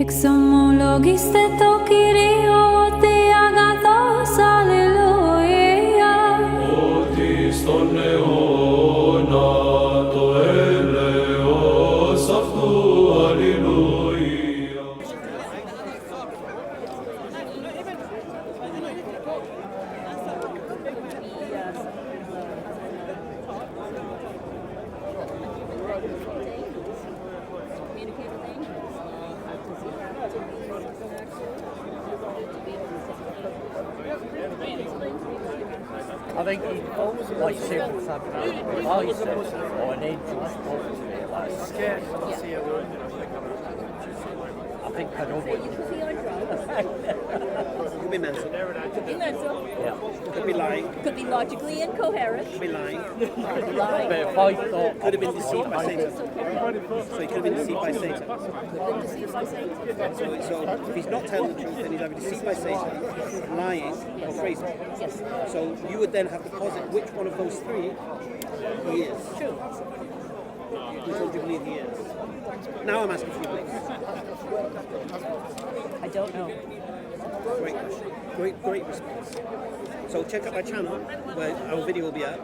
Exomologiste tokirio agathos alleluia. Otis ton neona to eleos aftu alleluia. I think he always like simple something. Oh, he said, oh, an angel spoke to me. Like, scared to see a word. I think I know what You could be on drugs. Could be mental. Could be mental. Yeah. Could be lying. Could be logically incoherent. Could be lying. Could be lying. But if I thought Could have been deceived by Satan. So So he could have been deceived by Satan. could have been deceived by Satan. So if he's not telling the truth, then he's either deceived by Satan, lying, or crazy. Yes. So you would then have to posit which one of those three he is. True. Which one do you believe he is? Now I'm asking for you, please. I don't know. Great question. Great response. So check out my channel where our video will be up.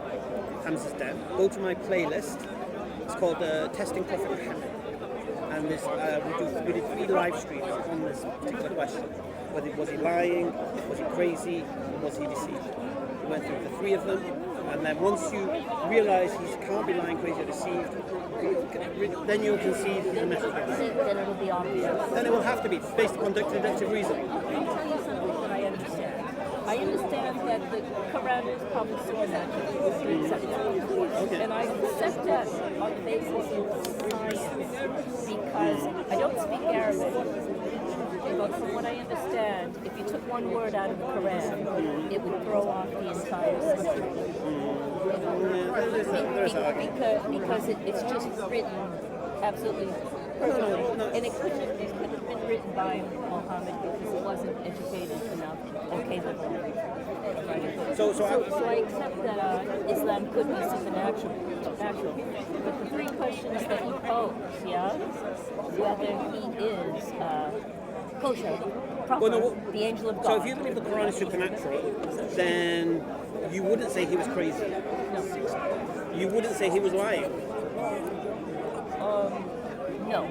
Hamza's dead. Go to my playlist. It's called Testing Confrontation. And this we did 3 live streams on this particular question. Was he lying? Was he crazy? Or was he deceived? We went through the 3 of them. And then once you realise he can't be lying, crazy, or deceived, then you'll concede the message. Then it'll be obvious. Then it will have to be based upon deductive reasoning. I'll tell you something that I understand. I understand that the Quran is probably supernatural. Okay. And I accept that on the basis of science because I don't speak Arabic. But from what I understand, if you took one word out of the Quran, it would throw off the entire system. Because it's just written absolutely perfectly. And it couldn't have been written by Muhammad because it wasn't educated enough or capable. Right? So So I accept that Islam could be supernatural. But the 3 questions that you pose, yeah, whether he is kosher, proper, the angel of God. So if you believe the Quran is supernatural, then you wouldn't say he was crazy. You wouldn't say he was lying. No.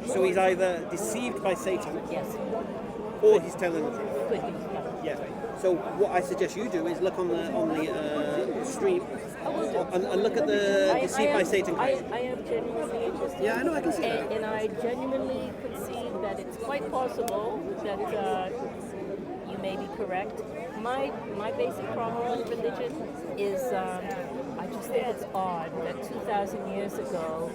So he's either deceived by Satan Yes. or he's telling the truth. Could be. Yeah. Yeah. So what I suggest you do is look on the stream and look at the deceived by Satan. I am genuinely interested. Yeah, I know, I can see that. And I genuinely concede that it's quite possible that you may be correct. My basic problem with religion is I just think it's odd that 2,000 years ago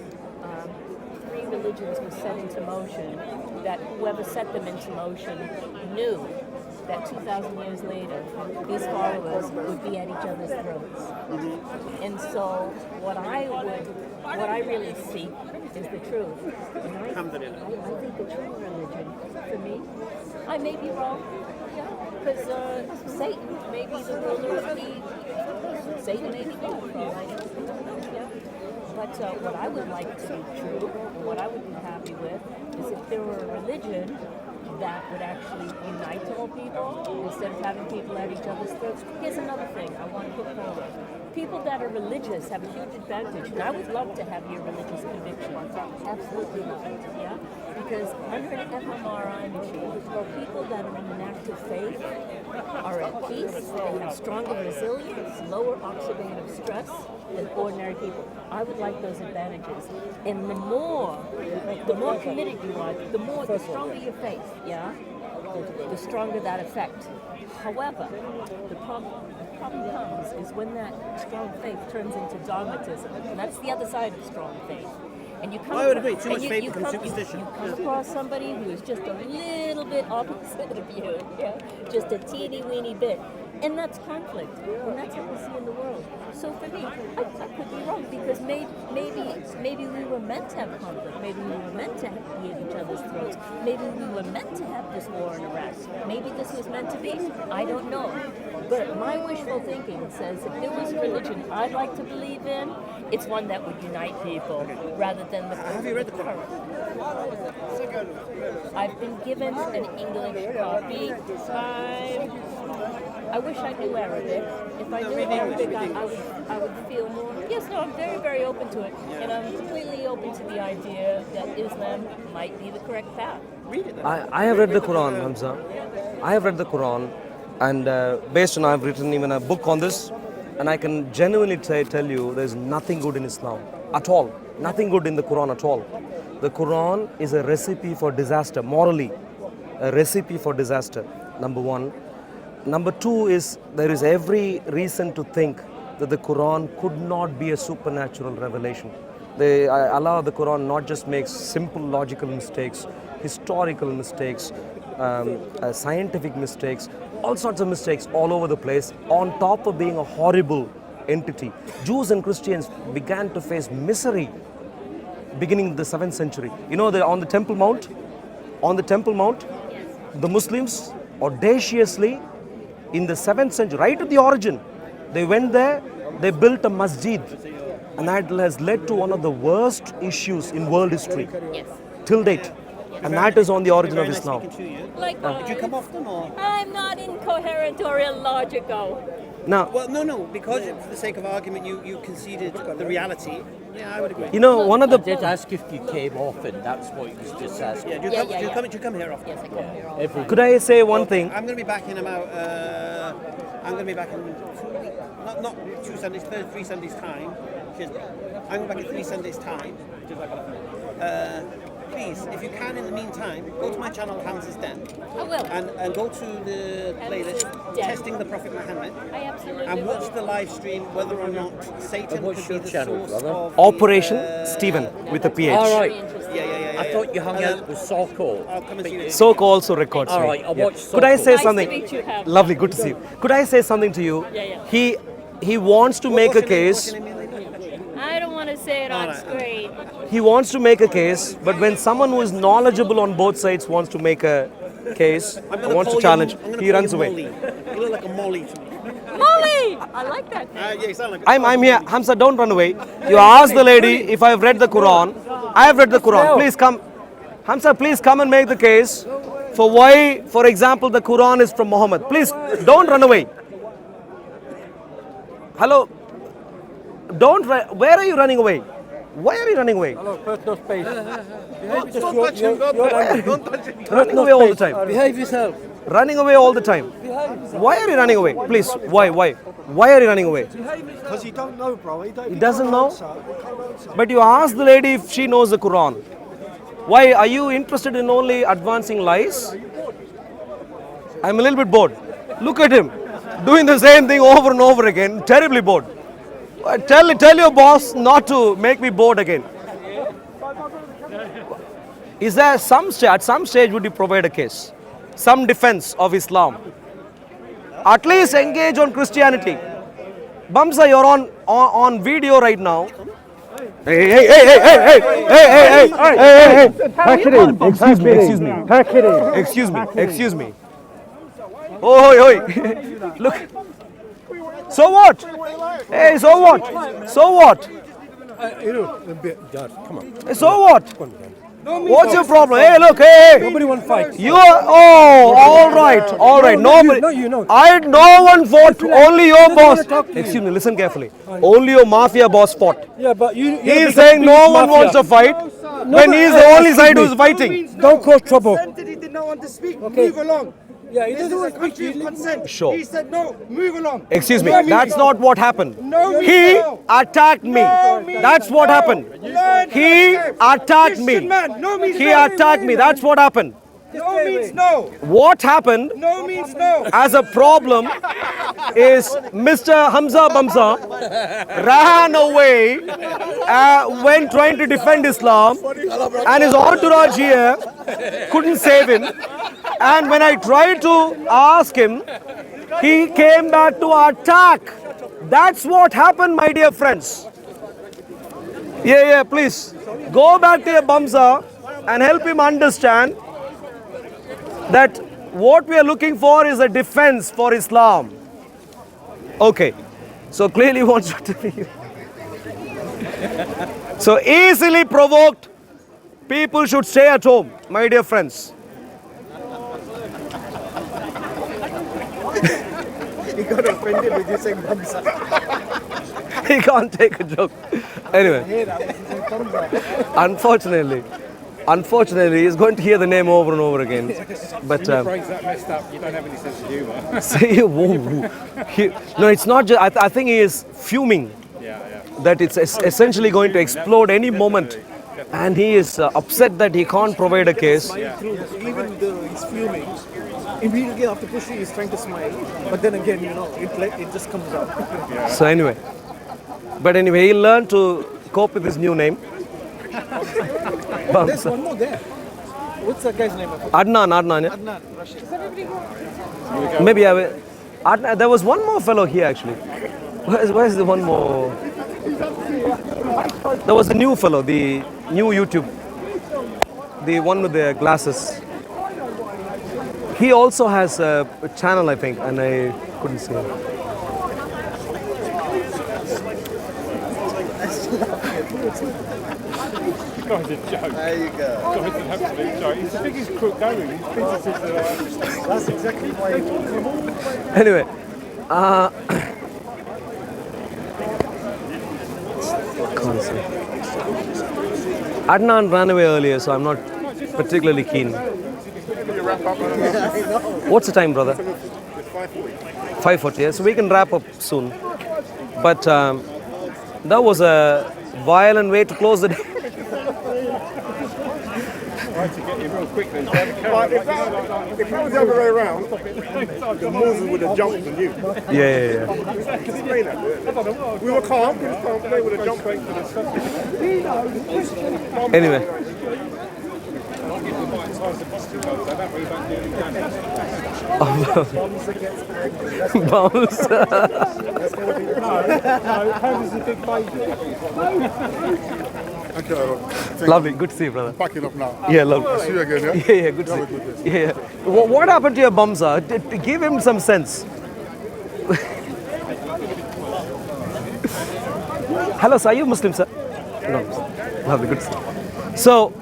3 religions were set into motion, that whoever set them into motion knew that 2,000 years later, these followers would be at each other's throats. Mm-hmm. And so what I really seek is the truth. And I think the true religion, for me, I may be wrong, because Satan may be the ruler of Satan may be God, right? But what I would like to be true, and what I would be happy with, is if there were a religion that would actually unite all people instead of having people at each other's throats. Here's another thing I want to put forward. People that are religious have a huge advantage, and I would love to have your religious conviction. Absolutely love it, yeah? Because under an fMRI machine, people that are in an active faith are at peace, they have stronger resilience, lower oxidative stress than ordinary people. I would like those advantages. And the more committed you are, the stronger your faith, yeah? The stronger that effect. However, the problem comes is when that strong faith turns into dogmatism, and that's the other side of strong faith. And you come, I would agree. Too much and faith becomes superstition. You come across somebody who is just a little bit opposite of you, yeah, just a teeny weeny bit, and that's conflict, and that's what we see in the world. So for me, I could be wrong because maybe we were meant to have conflict. Maybe we were meant to be at each other's throats. Maybe we were meant to have this war in Iraq. Maybe this was meant to be. I don't know. But my wishful thinking says if there was a religion I'd like to believe in, it's one that would unite people rather than the Have you read the Quran? current. I've been given an English copy. I wish I knew Arabic. If I knew Arabic, I would feel more. Yes, no, I'm very, very open to it. And I'm completely open to the idea that Islam might be the correct path. I have read the Quran, Hamza. I have read the Quran, and based on I've written even a book on this, and I can genuinely tell you there's nothing good in Islam at all. Nothing good in the Quran at all. The Quran is a recipe for disaster, morally, a recipe for disaster, number one. Number two is there is every reason to think that the Quran could not be a supernatural revelation. Allah, the Quran, not just makes simple logical mistakes, historical mistakes, scientific mistakes, all sorts of mistakes all over the place, on top of being a horrible entity. Jews and Christians began to face misery beginning the 7th century. You know, on the Temple Mount, the Muslims audaciously in the 7th century, right at the origin, they went there, they built a masjid, and that has led to one of the worst issues in world history till date. And that is on the origin of Islam. Did you come often or? I'm not incoherent or illogical. Now, Well, no, because for the sake of argument, you conceded the reality. Yeah, I would agree. you know, one of the I did ask if you came often. That's what he was just asking. Yeah, do you come here often? Yes, I come here all Every could I say one thing? I'm going to be back in about. I'm going to be back in 2 weeks. Not 2 Sundays, 3 Sundays time. Cheers, bro. I'm going back in 3 Sundays time. Please, if you can, in the meantime, go to my channel, Hamza's Den. I will. And go to the playlist, Den. Testing the Prophet Muhammad. I absolutely And watch will. the live stream, whether or not Satan what's could be your the channel, source brother? of Operation the, Stephen with a PH. All right. Very interesting. Yeah. I thought you hung out with Soko. I'll come and see you. Soko also records All me. right, I'll watch Soko. Could I say Nice to something? meet you, Hamza. Lovely, good to see you. Could I say something to you? Yeah. He wants to make a case. I don't want to say it on screen. He wants to make a case, but when someone who is knowledgeable on both sides wants to make a case, wants to challenge, he runs away. You look like a molly to me. Molly! I like that name. Yeah, you sound like a I'm here. Hamza, don't run away. You ask the lady if I've read the Quran. I have read the Quran. Please come. Hamza, please come and make the case for why, for example, the Quran is from Muhammad. Please, don't run away. Hello. Where are you running away? Why are you running away? Hello, personal space. Don't touch him, don't touch him. Running away all the time. Behave yourself. Running away all the time. Why are you running away? Please, why? Why are you running away? Because you don't know, bro. He doesn't know? But you ask the lady if she knows the Quran. Why are you interested in only advancing lies? I'm a little bit bored. Look at him, doing the same thing over and over again. Terribly bored. Tell your boss not to make me bored again. Is there at some stage would you provide a case? Some defense of Islam? At least engage on Christianity. Bamsa, you're on video right now. Hey. Pack it in. Excuse me. Oi. Look. So what? Hey, so what? Come on. So what? What's your problem? Hey, look, hey. Nobody wants to fight. You are, all right. Nobody. No. No one fought. Only your boss. Excuse me, listen carefully. Only your mafia boss fought. Yeah, but you. He is saying no one wants to fight when he is the only side who's fighting. Don't cause trouble. He did not want to speak. Okay. Move along. Yeah, he This doesn't is a want to speak to country of you. consent. Sure. He said no. Move along. Excuse me, No means that's no. not what happened. No means He no. attacked me. No means That's what no. happened. Learn He how to attacked Christian me. man. No means He no. attacked me. That's what happened. No means no. What happened No means no. as a problem is Mr. Hamza Bamza ran away when trying to defend Islam, and his entourage here couldn't save him. And when I tried to ask him, he came back to attack. That's what happened, my dear friends. Yeah, please go back to your Bamza and help him understand that what we are looking for is a defense for Islam. Okay, so clearly wants to be. So easily provoked, People should stay at home, my dear friends. He got offended with you saying Hamza. He can't take a joke. Anyway, unfortunately, he's going to hear the name over and over again. But Phrase that messed up, you don't have any sense of humour. no, it's not just. I think he is fuming that it's essentially going to explode any moment, and he is upset that he can't provide a case. Even though he's fuming, immediately after pushing, he's trying to smile. But then again, it just comes out. So anyway, he learned to cope with his new name. There's one more there. What's that guy's name? Adnan, yeah? Adnan, Rashid. Maybe I will. Adnan, there was one more fellow here actually. Where's the one more? There was a new fellow, the new YouTube, the one with the glasses. He also has a channel, I think, and I couldn't see him. Guy's a joke. There you go. Guy's an absolute joke. He's the biggest crook going. His businesses are That's exactly why he talks about. Anyway, can't see. Adnan ran away earlier, so I'm not particularly keen. What's the time, brother? 5:40. Yeah, so we can wrap up soon. But that was a violent way to close the day. To get you real quick then. If that was the other way around, the Moses would have jumped on you. Yeah. Explain that. We were calm, but they would have jumped straight to the Anyway. Bounce. Okay, Arul. Lovely, good to see you, brother. Packing up now. Yeah, lovely. See you again, yeah? Yeah, good to see you. Yeah. What happened to your Hamza? Give him some sense. Hello, sir. Are you Muslim, sir? No. Lovely, good to see you. So,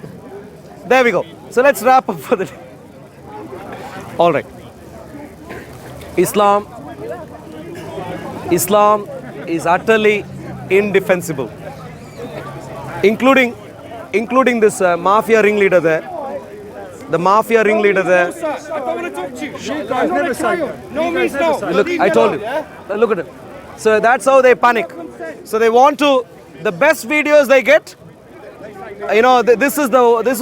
there we go. So let's wrap up for the day. All right. Islam is utterly indefensible, including this mafia ringleader there. The mafia ringleader there. I don't want to talk to you. I'm not a child. No means no. Look, I told him. Look at it. So that's how they panic. So they want to. The best videos they get. This is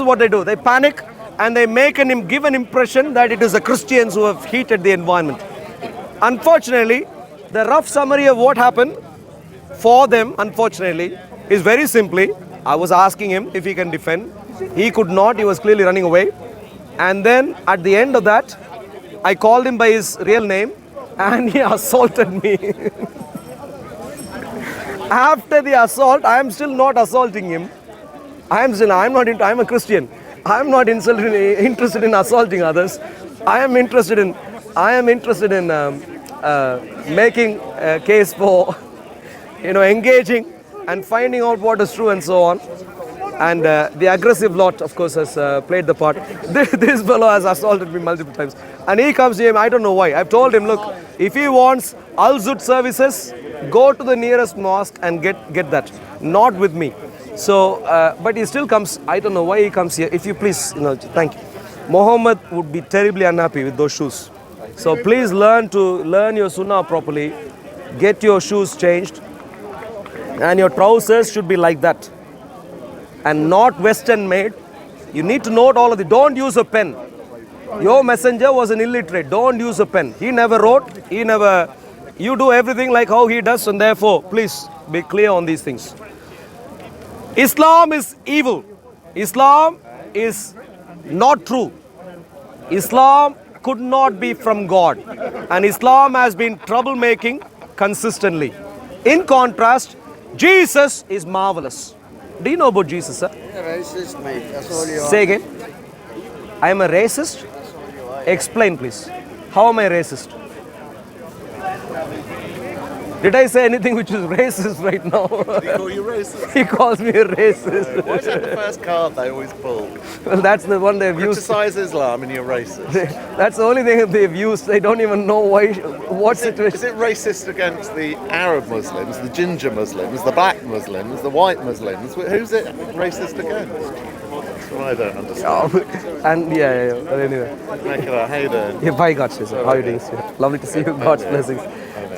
what they do. They panic and they give an impression that it is the Christians who have heated the environment. Unfortunately, the rough summary of what happened for them, unfortunately, is very simply, I was asking him if he can defend. He could not. He was clearly running away. And then at the end of that, I called him by his real name and he assaulted me. After the assault, I am still not assaulting him. I'm a Christian. I'm not interested in assaulting others. I am interested in making a case for, engaging and finding out what is true and so on. And the aggressive lot, of course, has played the part. This fellow has assaulted me multiple times. And he comes to him, I don't know why. I've told him, look, if he wants Al-Zud services, go to the nearest mosque and get that. Not with me. So, but he still comes. I don't know why he comes here. If you please, thank you. Muhammad would be terribly unhappy with those shoes. So please learn your sunnah properly. Get your shoes changed. And your trousers should be like that. And not Western made. You need to note all of it. Don't use a pen. Your messenger was an illiterate. Don't use a pen. He never wrote. You do everything like how he does, and therefore, please be clear on these things. Islam is evil. Islam is not true. Islam could not be from God. And Islam has been troublemaking consistently. In contrast, Jesus is marvelous. Do you know about Jesus, sir? Racist, mate. That's all you are. Say again. I am a racist? Explain, please. How am I racist? Did I say anything which is racist right now? Did he call you racist? He calls me a racist. Why is that the first card they always pull? Well, that's the one they've used. Criticise Islam and you're racist. That's the only thing they've used. They don't even know why. What situation? Is it racist against the Arab Muslims, the ginger Muslims, the black Muslims, the white Muslims? Who's it racist against? That's what I don't understand. And yeah. But anyway. Make it up. How you doing? Yeah, bye, God, sir. How are you doing, sir? Lovely to see you. God's blessings.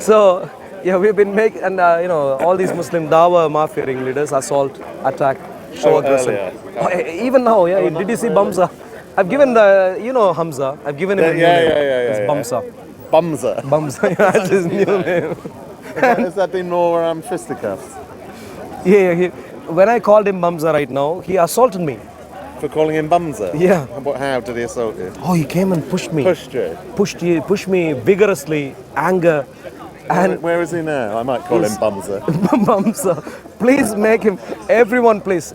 So, yeah, we've been making, and all these Muslim Dawa mafia ringleaders assault, attack, show aggression. Even now, yeah. Did you see Hamza? I've given Hamza. I've given him a new name. It's Hamza. Bumza. Bumza, yeah, that's his new name. Has that been more fisticuffs? Yeah. When I called him Hamza right now, he assaulted me. For calling him Bumza? Yeah. How did he assault you? Oh, he came and pushed me. Pushed you? Pushed me vigorously, anger. And where is he now? I might call him Bumza. Bumza. Please make him, everyone please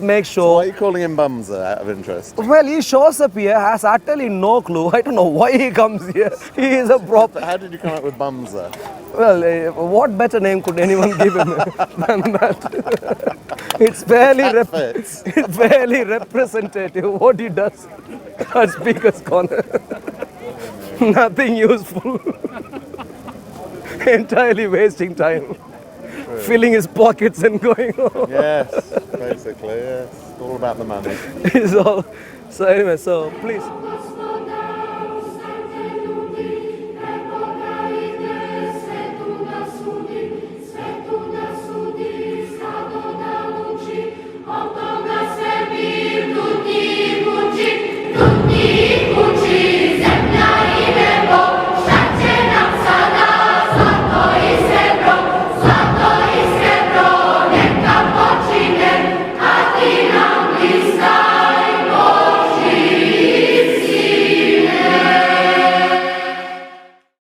make sure. So why are you calling him Bumza out of interest? Well, he shows up here, has utterly no clue. I don't know why he comes here. He is a proper. How did you come up with Bumza? Well, what better name could anyone give him than that? It's barely representative what he does at Speaker's Corner. Nothing useful. Entirely wasting time. True. Filling his pockets and going home. Yes, basically, yes. All about the money. It's all. So anyway, so please.